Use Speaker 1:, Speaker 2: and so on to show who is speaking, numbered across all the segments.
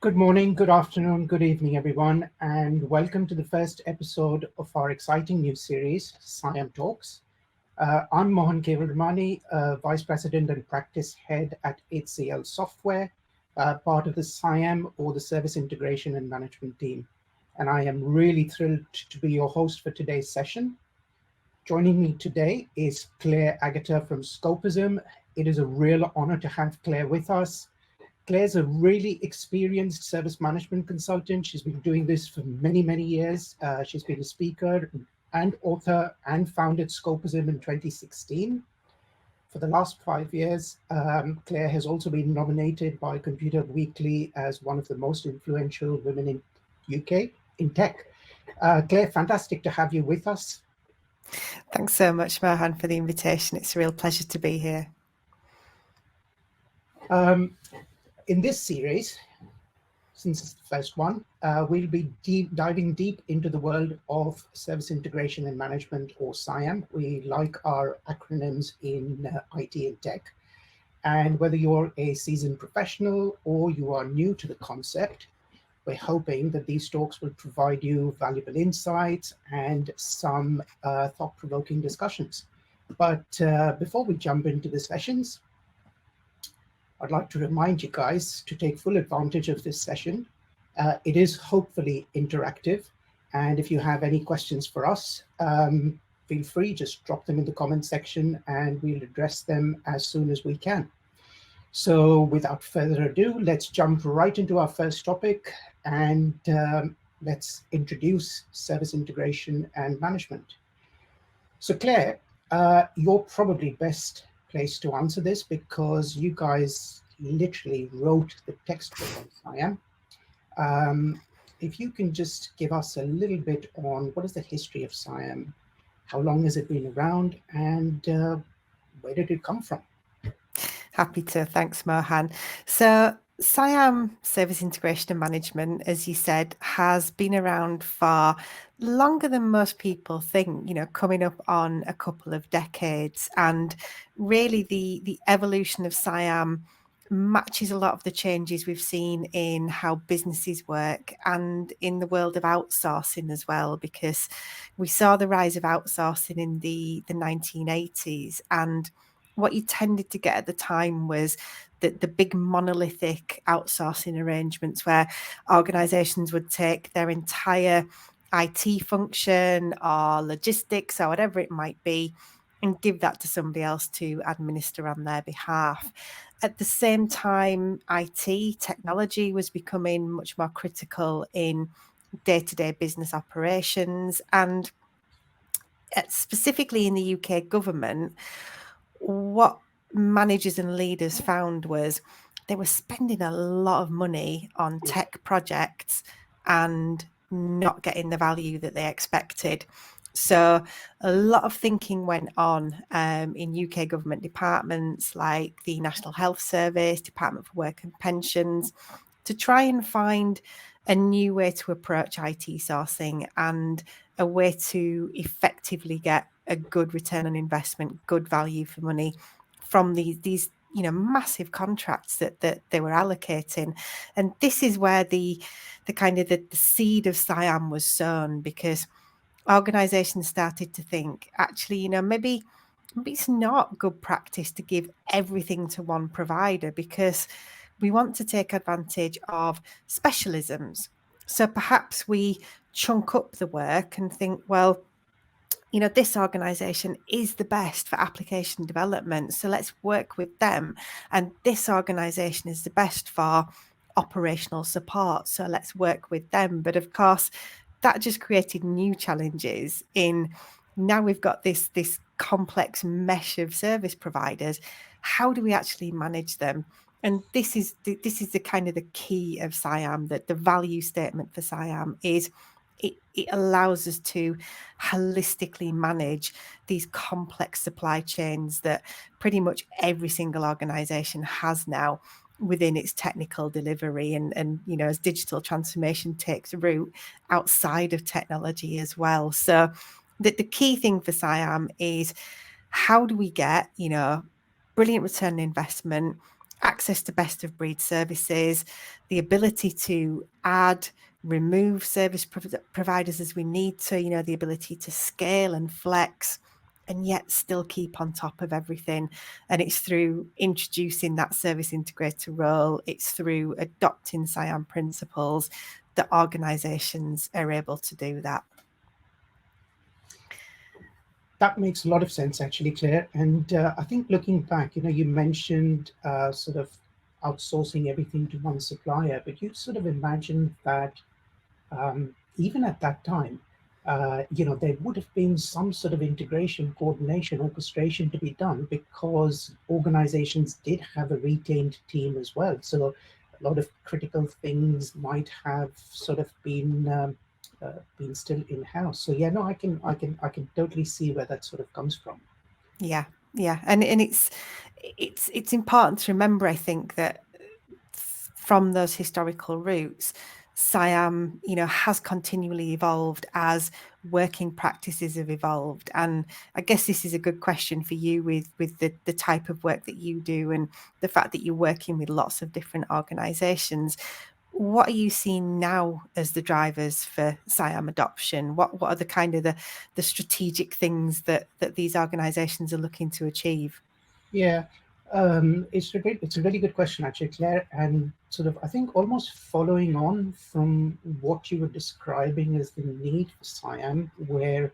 Speaker 1: Good morning, good afternoon, good evening, everyone, and welcome to the first episode of our exciting new series, SIAM Talks. I'm Mohan Kerwakramani, Vice President and Practice Head at HCLSoftware, part of the SIAM or the Service Integration and Management team. And I am really thrilled to be your host for today's session. Joining me today is Claire Agutter from Scopism. It is a real honor to have Claire with us. Claire's a really experienced service management consultant. She's been doing this for many, many years. She's been a speaker and author and founded Scopism in 2016. For the last 5 years, Claire has also been nominated by Computer Weekly as one of the most influential women in UK in tech. Claire, fantastic to have you with us.
Speaker 2: Thanks so much, Mohan, for the invitation. It's a real pleasure to be here.
Speaker 1: In this series, since it's the first one, we'll be diving deep into the world of service integration and management, or SIAM. We like our acronyms in IT and tech. And whether you're a seasoned professional or you are new to the concept, we're hoping that these talks will provide you valuable insights and some thought-provoking discussions. But before we jump into the sessions, I'd like to remind you guys to take full advantage of this session. It is hopefully interactive. And if you have any questions for us, feel free, just drop them in the comment section and we'll address them as soon as we can. So without further ado, let's jump right into our first topic and let's introduce service integration and management. So Claire, you're probably best place to answer this because you guys literally wrote the textbook on SIAM. If you can just give us a little bit on what is the history of SIAM, how long has it been around, and where did it come from?
Speaker 2: Happy to. Thanks, Mohan. So SIAM, Service Integration and Management, as you said, has been around for longer than most people think, coming up on a couple of decades. And really the evolution of SIAM matches a lot of the changes we've seen in how businesses work and in the world of outsourcing as well, because we saw the rise of outsourcing in the 1980s, and what you tended to get at the time was the big monolithic outsourcing arrangements where organizations would take their entire IT function or logistics or whatever it might be and give that to somebody else to administer on their behalf. At the same time, IT technology was becoming much more critical in day-to-day business operations, and specifically in the UK government, what managers and leaders found was they were spending a lot of money on tech projects and not getting the value that they expected. So a lot of thinking went on in UK government departments like the National Health Service, Department for Work and Pensions, to try and find a new way to approach IT sourcing and a way to effectively get a good return on investment, good value for money from these massive contracts that they were allocating. And this is where the kind of the seed of SIAM was sown, because organizations started to think, actually, maybe it's not good practice to give everything to one provider, because we want to take advantage of specialisms. So perhaps we chunk up the work and think, well, this organization is the best for application development, so let's work with them. And this organization is the best for operational support, so let's work with them. But of course, that just created new challenges in now we've got this complex mesh of service providers. How do we actually manage them? And this is the kind of the key of SIAM, that the value statement for SIAM is it allows us to holistically manage these complex supply chains that pretty much every single organization has now within its technical delivery, and as digital transformation takes root outside of technology as well. So the key thing for SIAM is, how do we get brilliant return on investment, access to best of breed services, the ability to add, remove service providers as we need to, you know, the ability to scale and flex, and yet still keep on top of everything. And it's through introducing that service integrator role, it's through adopting SIAM principles that organizations are able to do that.
Speaker 1: That makes a lot of sense, actually, Claire. And I think looking back, you know, you mentioned sort of outsourcing everything to one supplier, but you sort of imagined that even at that time, you know, there would have been some sort of integration, coordination, orchestration to be done, because organizations did have a retained team as well. So a lot of critical things might have sort of been still in-house. So yeah, no, I can totally see where that sort of comes from.
Speaker 2: Yeah, and it's important to remember, I think, that from those historical roots, SIAM, you know, has continually evolved as working practices have evolved. And I guess this is a good question for you with the type of work that you do and the fact that you're working with lots of different organizations. What are you seeing now as the drivers for SIAM adoption? What are the kind of the strategic things that these organizations are looking to achieve?
Speaker 1: Yeah, it's a really good question, actually, Claire, and sort of I think almost following on from what you were describing as the need for SIAM, where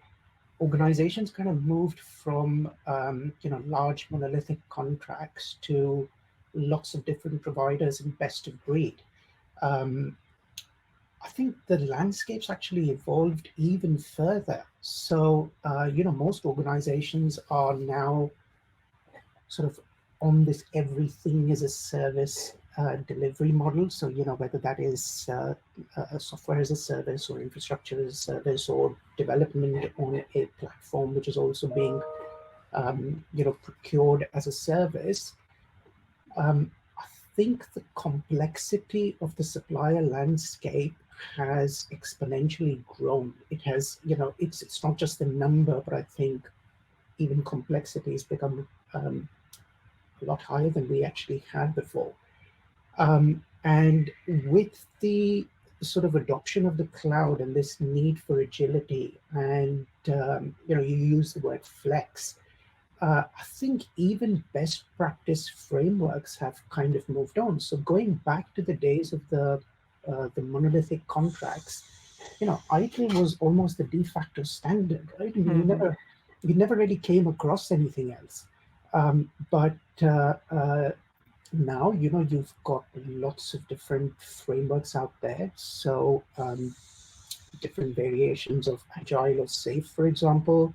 Speaker 1: organizations kind of moved from you know, large monolithic contracts to lots of different providers and best of breed. I think the landscape's actually evolved even further. So you know, most organizations are now sort of on this everything as a service delivery model. So, you know, whether that is software as a service or infrastructure as a service or development on a platform, which is also being, you know, procured as a service. I think the complexity of the supplier landscape has exponentially grown. It has, you know, it's not just the number, but I think even complexity has become a lot higher than we actually had before. And with the sort of adoption of the cloud and this need for agility, and you know, you use the word flex, I think even best practice frameworks have kind of moved on. So going back to the days of the monolithic contracts, you know, ITIL was almost the de facto standard, right? I mean, you never really came across anything else. But now, you know, you've got lots of different frameworks out there. So different variations of agile or safe, for example.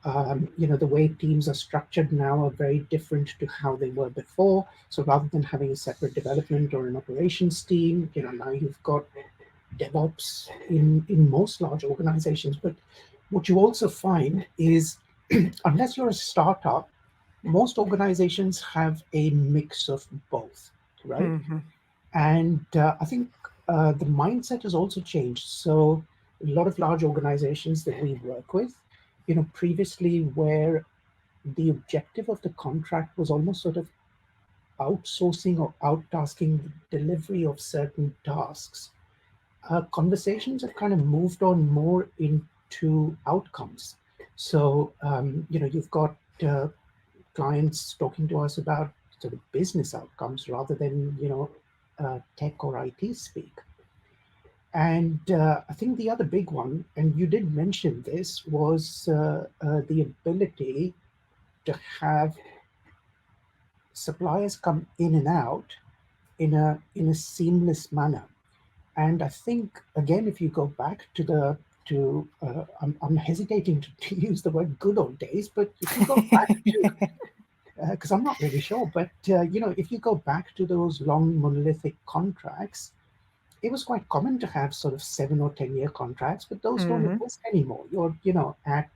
Speaker 1: You know, the way teams are structured now are very different to how they were before. So rather than having a separate development or an operations team, you know, now you've got DevOps in most large organizations. But what you also find is, unless you're a startup, most organizations have a mix of both, right? And I think the mindset has also changed. So a lot of large organizations that we work with, you know, previously where the objective of the contract was almost sort of outsourcing or outtasking the delivery of certain tasks, conversations have kind of moved on more into outcomes. So, you know, you've got clients talking to us about sort of business outcomes rather than, you know, tech or IT speak. And I think the other big one, and you did mention this, was the ability to have suppliers come in and out in a seamless manner. And I think, again, if you go back to the I'm hesitating to use the word good old days, but if you go back to because I'm not really sure, but you know, if you go back to those long monolithic contracts, it was quite common to have sort of 7 or 10-year contracts, but those don't exist anymore. You're, you know, at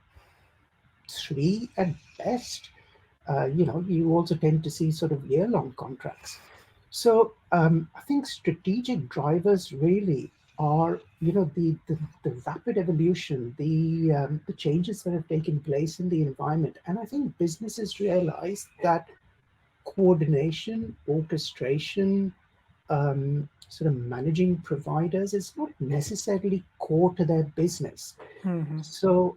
Speaker 1: 3 at best. You know, you also tend to see sort of year-long contracts. So I think strategic drivers really are, you know, the rapid evolution, the changes that have taken place in the environment. And I think businesses realize that coordination, orchestration, sort of managing providers is not necessarily core to their business.
Speaker 2: Mm-hmm.
Speaker 1: So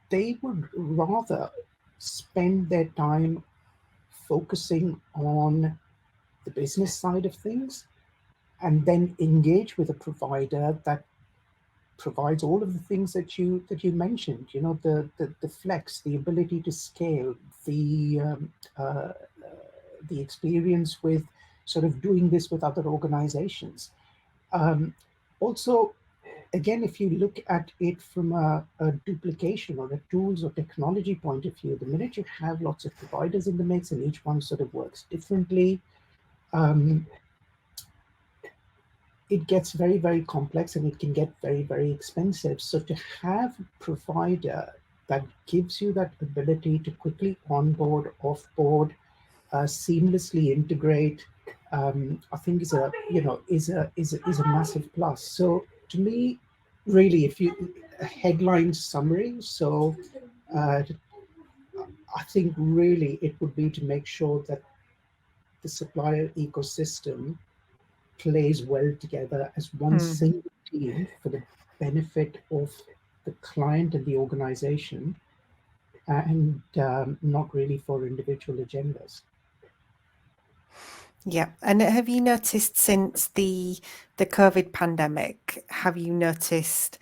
Speaker 1: they would rather spend their time focusing on the business side of things and then engage with a provider that provides all of the things that you mentioned. You know, the flex, the ability to scale, the experience with sort of doing this with other organizations. Also, again, if you look at it from a duplication or a tools or technology point of view, the minute you have lots of providers in the mix and each one sort of works differently, it gets very, very complex and it can get very, very expensive. So to have a provider that gives you that ability to quickly onboard, offboard, seamlessly integrate, I think is a massive plus. So to me, really, if you a headline summary, so I think really it would be to make sure that the supplier ecosystem plays well together as one single team for the benefit of the client and the organization, and not really for individual agendas.
Speaker 2: Yeah. And have you noticed since the COVID pandemic, have you noticed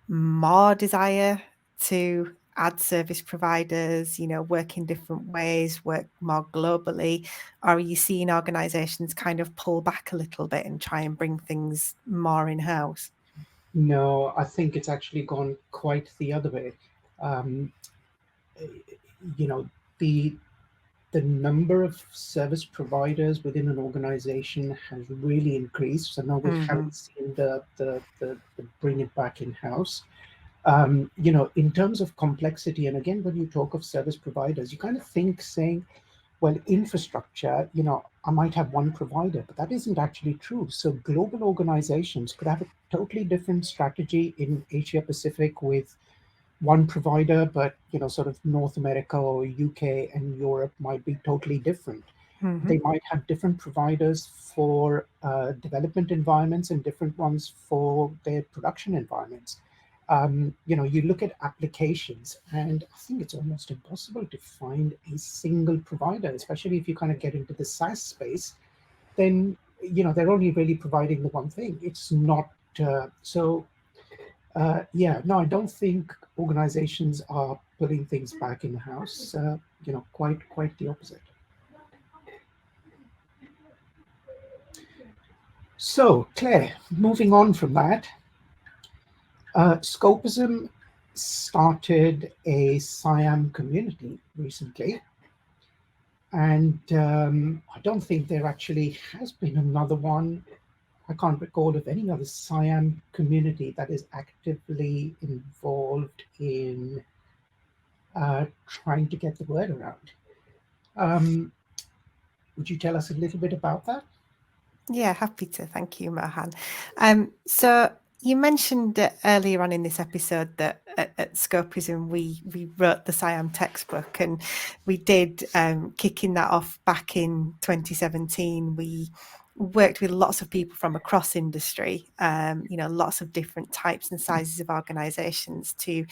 Speaker 2: more desire to add service providers, you know, work in different ways, work more globally? Or are you seeing organizations kind of pull back a little bit and try and bring things more in-house?
Speaker 1: No, I think it's actually gone quite the other way. Um, you know, the number of service providers within an organization has really increased. So now we haven't seen the bring it back in house. You know, in terms of complexity, and again, when you talk of service providers, you kind of think saying, well, infrastructure, you know, I might have one provider, but that isn't actually true. So global organizations could have a totally different strategy in Asia Pacific with one provider, but you know, sort of North America or UK and Europe might be totally different. They might have different providers for development environments and different ones for their production environments. You know, you look at applications, and I think it's almost impossible to find a single provider, especially if you kind of get into the SaaS space. Then you know they're only really providing the one thing. It's not so. Yeah, no, I don't think organizations are putting things back in the house. You know, quite the opposite. So, Claire, moving on from that, Scopism started a SIAM community recently, and I don't think there actually has been another one. I can't recall of any other SIAM community that is actively involved in trying to get the word around. Would you tell us a little bit about that?
Speaker 2: Yeah, happy to. Thank you, Mohan. So you mentioned earlier on in this episode that at Scopism we wrote the SIAM textbook, and we did kicking that off back in 2017. We worked with lots of people from across industry, you know, lots of different types and sizes of organisations to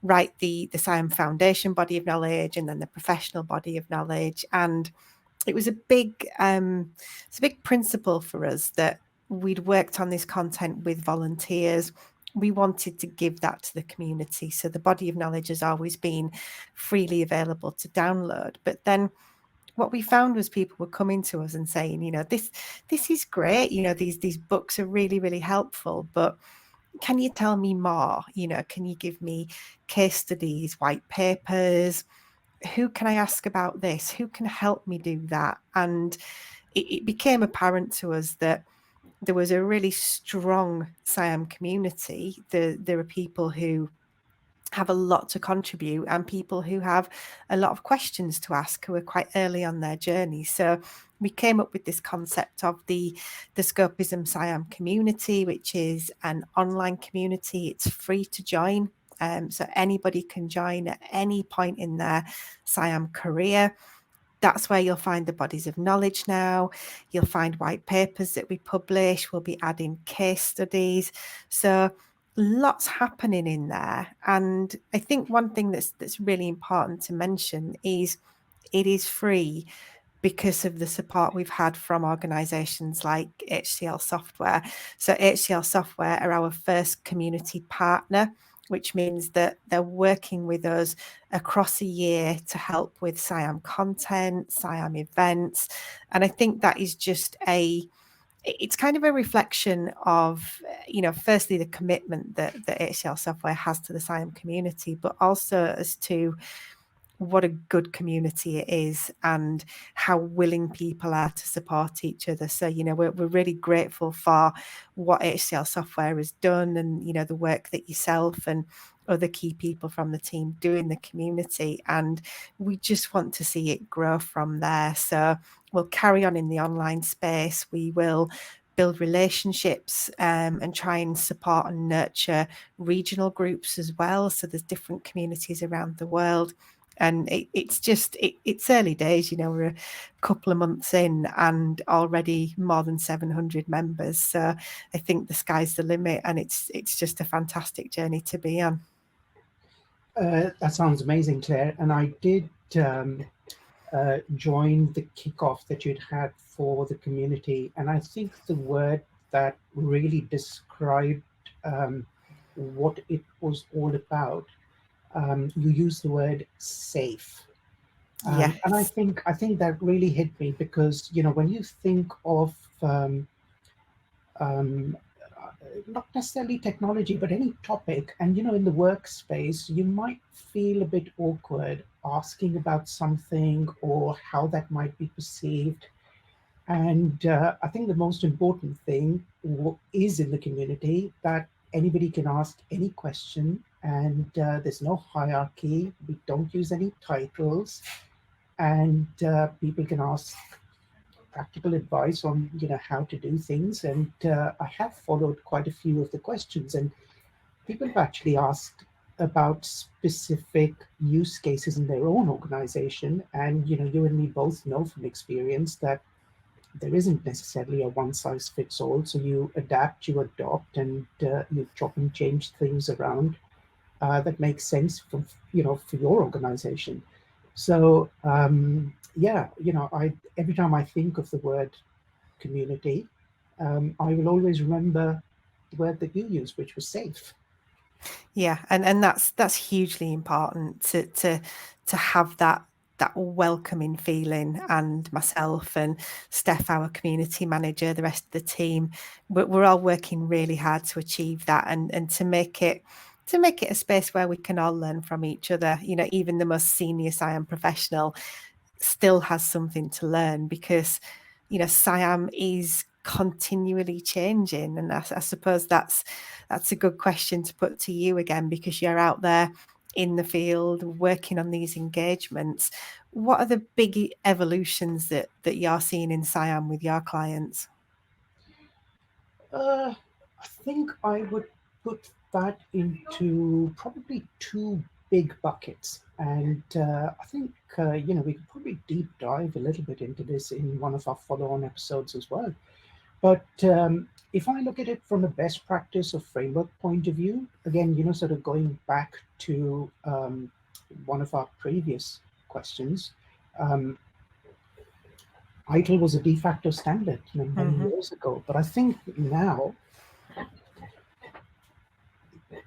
Speaker 2: write the SIAM Foundation body of knowledge and then the professional body of knowledge. And it was a big principle for us that we'd worked on this content with volunteers. We wanted to give that to the community. So the body of knowledge has always been freely available to download. But then what we found was people were coming to us and saying, you know, this is great. You know, these books are really, really helpful, but can you tell me more? You know, can you give me case studies, white papers? Who can I ask about this? Who can help me do that? And it became apparent to us that there was a really strong SIAM community. There are people who have a lot to contribute and people who have a lot of questions to ask, who are quite early on their journey. So we came up with this concept of the Scopism SIAM community, which is an online community. It's free to join. So anybody can join at any point in their SIAM career. that's where you'll find the bodies of knowledge now. You'll find white papers that we publish. We'll be adding case studies. So lots happening in there. And I think one thing that's really important to mention is it is free because of the support we've had from organisations like HCLSoftware. So HCLSoftware are our first community partner, which means that they're working with us across a year to help with SIAM content, SIAM events. And I think that is just it's kind of a reflection of, firstly, the commitment that HCLSoftware has to the SIAM community, but also as to what a good community it is and how willing people are to support each other. So, we're really grateful for what HCLSoftware has done and, the work that yourself and other key people from the team do in the community. And we just want to see it grow from there. So we'll carry on in the online space. We will build relationships and try and support and nurture regional groups as well. So there's different communities around the world. And it's early days, we're a couple of months in and already more than 700 members. So I think the sky's the limit, and it's just a fantastic journey to be on.
Speaker 1: That sounds amazing, Claire. And I did join the kickoff that you'd had for the community. And I think the word that really described what it was all about, you used the word safe.
Speaker 2: Yes.
Speaker 1: And I think that really hit me because, when you think of not necessarily technology, but any topic, and, in the workspace, you might feel a bit awkward asking about something or how that might be perceived. And I think the most important thing is in the community that anybody can ask any question, and there's no hierarchy. We don't use any titles, and people can ask practical advice on how to do things. And I have followed quite a few of the questions, and people have actually asked about specific use cases in their own organization. And you and me both know from experience that there isn't necessarily a one size fits all. So you adapt, you adopt, and you chop and change things around that makes sense for your organization. So every time I think of the word community, I will always remember the word that you used, which was safe.
Speaker 2: Yeah, and that's hugely important to have that welcoming feeling. And myself and Steph, our community manager, the rest of the team, we're all working really hard to achieve that and to make it a space where we can all learn from each other. Even the most senior SIAM professional still has something to learn because, SIAM is continually changing. And I suppose that's a good question to put to you again, because you're out there in the field working on these engagements. What are the big evolutions that you're seeing in SIAM with your clients?
Speaker 1: I think I would put that into probably two big buckets. And I think, we could probably deep dive a little bit into this in one of our follow-on episodes as well. But if I look at it from a best practice or framework point of view, again, sort of going back to one of our previous questions, ITIL was a de facto standard many years ago. But I think now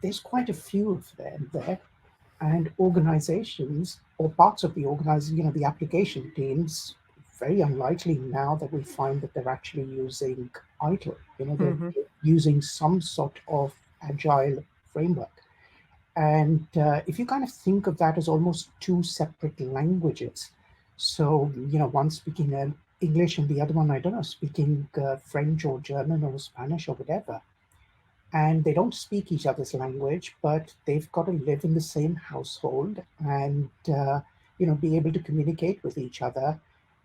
Speaker 1: there's quite a few of them there, and organizations or parts of the organization, the application teams, very unlikely now that we find that they're actually using ITIL. They're using some sort of agile framework. And if you kind of think of that as almost two separate languages, so one speaking English and the other one, I don't know, speaking French or German or Spanish or whatever, and they don't speak each other's language, but they've got to live in the same household and be able to communicate with each other.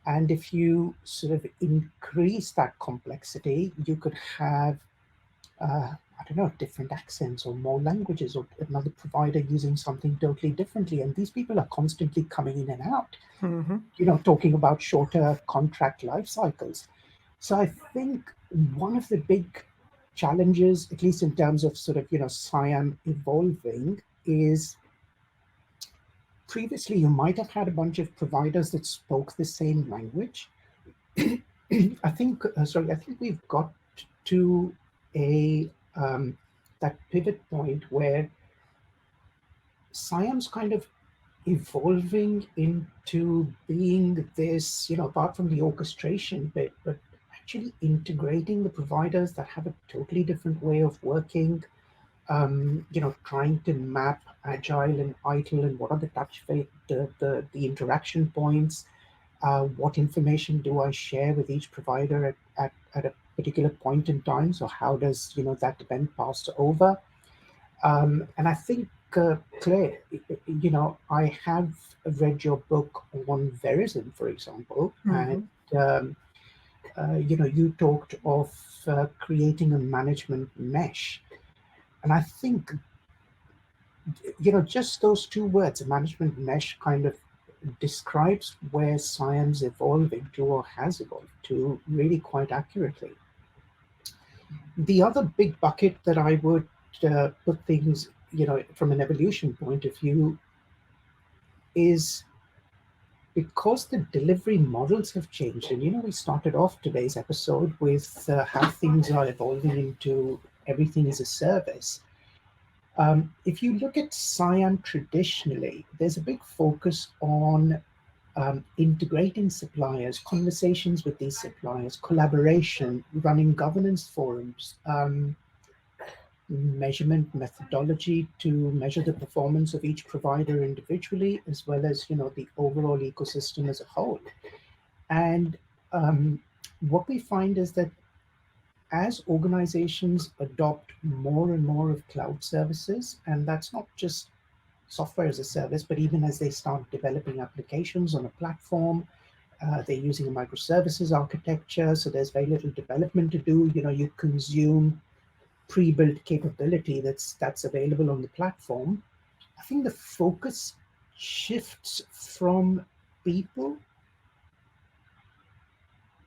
Speaker 1: And if you sort of increase that complexity, you could have I don't know, different accents or more languages, or another provider using something totally differently. And these people are constantly coming in and out, talking about shorter contract life cycles. So I think one of the big challenges, at least in terms of sort of, SIAM evolving, is previously you might have had a bunch of providers that spoke the same language. I think we've got to that pivot point where SIAM's kind of evolving into being this, apart from the orchestration bit, but actually integrating the providers that have a totally different way of working, trying to map agile and idle and what are the the interaction points, what information do I share with each provider at a particular point in time? So how does, that event pass over? And I think, Claire, I have read your book on Verizon, for example, and, you talked of creating a management mesh. And I think, just those two words, a management mesh, kind of describes where SIAM's evolving to, or has evolved to, really quite accurately. The other big bucket that I would put things, from an evolution point of view, is because the delivery models have changed. And, we started off today's episode with how things are evolving into everything as a service. If you look at SIAM traditionally, there's a big focus on integrating suppliers, conversations with these suppliers, collaboration, running governance forums, measurement methodology to measure the performance of each provider individually, as well as, the overall ecosystem as a whole. And what we find is that as organizations adopt more and more of cloud services, and that's not just software as a service, but even as they start developing applications on a platform, they're using a microservices architecture, so there's very little development to do. You consume pre-built capability that's available on the platform. I think the focus shifts from people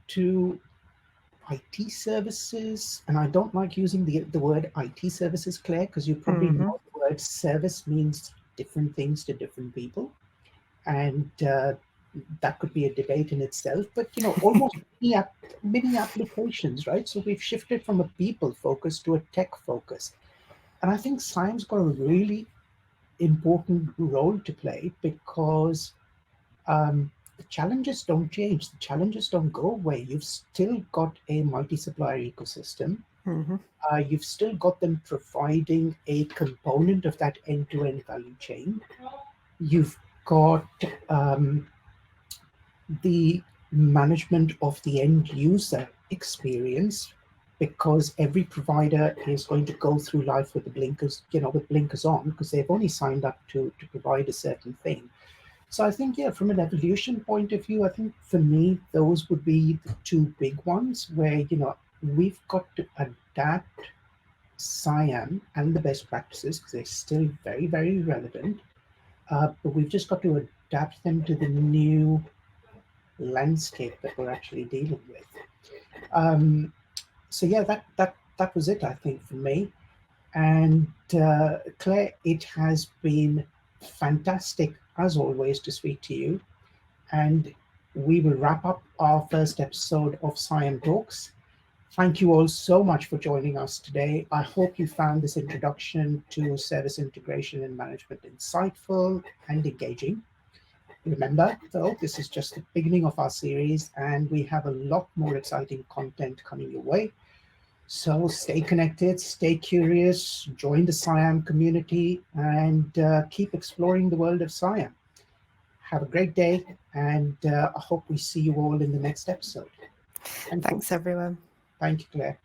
Speaker 1: to IT services, and I don't like using the word IT services, Claire, because you probably know the word service means different things to different people, and that could be a debate in itself. But almost many applications, right? So we've shifted from a people focus to a tech focus, and I think SIAM's got a really important role to play, because the challenges don't change. The challenges don't go away. You've still got a multi-supplier ecosystem. You've still got them providing a component of that end-to-end value chain. You've got the management of the end user experience, because every provider is going to go through life with the blinkers, with blinkers on, because they've only signed up to provide a certain thing. So I think, from an evolution point of view, I think for me, those would be the two big ones where, we've got to adapt SIAM and the best practices, because they're still very, very relevant. But we've just got to adapt them to the new landscape that we're actually dealing with. So yeah, that was it, I think, for me. And Claire, it has been fantastic, as always, to speak to you. And we will wrap up our first episode of SIAM Talks. Thank you all so much for joining us today. I hope you found this introduction to service integration and management insightful and engaging. Remember, though, this is just the beginning of our series, and we have a lot more exciting content coming your way. So stay connected, stay curious, join the SIAM community, and keep exploring the world of SIAM. Have a great day, and I hope we see you all in the next episode.
Speaker 2: Thanks, everyone.
Speaker 1: Thank you, Claire.